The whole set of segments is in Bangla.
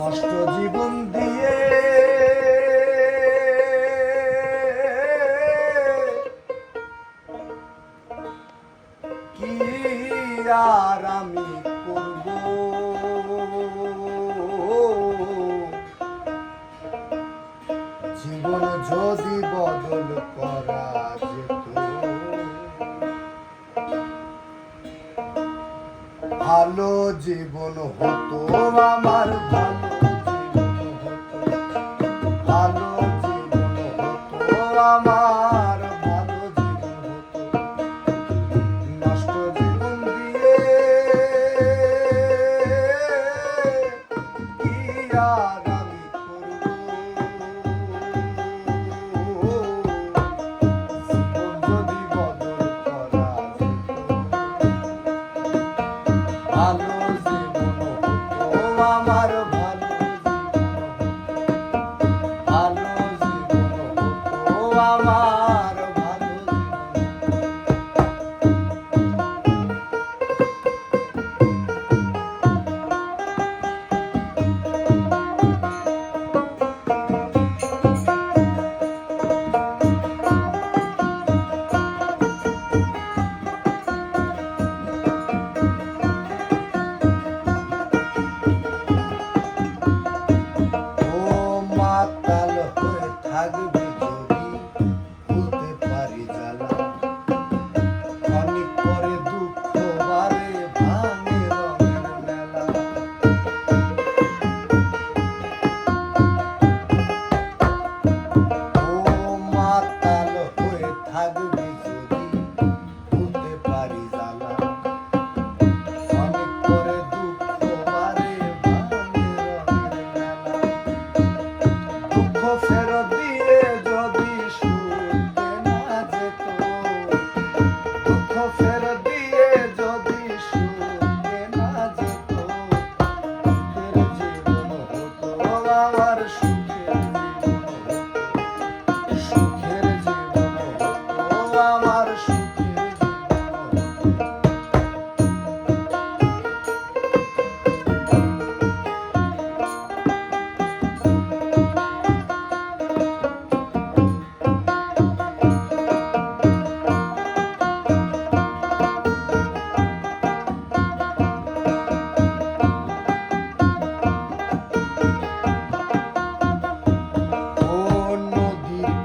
নষ্ট জীবন দিয়ে কি আর আমি করব, জীবন যদি বদল করা যেত, ভালো জীবন হতো আমার, ভালো জীবন হতো আমার, ভালো জীবন হতো। নষ্ট জীবন দিয়ে কি আর আমি করব, জীবন যদি বদল করা যেত, ভালো জীবন হতো আমার, ভালো জীবন হতো আমার, ভালো মাতাল হয়ে থাকবে যদি ভুলতে পারি জ্বালা, অনেক পরে দুঃখ বারে ভাঙে রঙের মেলা। ও মাতাল হয়ে থাকবে যদি ভুলতে পারি জ্বালা, অনেক পরে দুঃখ বারে ভাঙে রঙের মেলা। দুঃখ ফেরত দিয়ে যদি সুখে না যেত, দুঃখ ফেরত দিয়ে যদি সুখে না যেত, সুখের জীবন হতো আমার, সুখের জীবন হতো, সুখের জীবন হতো আমার, সুখের জীবন হতো।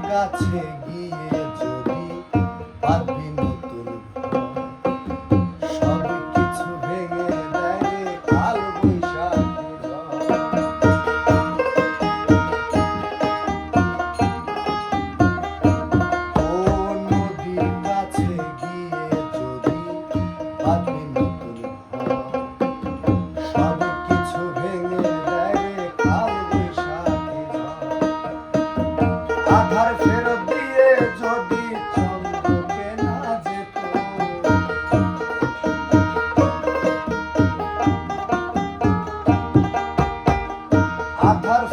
কাছে গিয়ে যদি বাঁধবি নতুন ঘর, সব কিছু ভেঙে দেয় কাল বৈশাখী ঝড়। ও নদীর কাছে গিয়ে যদি বাঁধবি নতুন ঘর, সব কিছু ভেঙে দেয় কাল বৈশাখী ঝড়। আধার ফেরত দিয়ে যদি চন্দ্রকে না যেত, আধার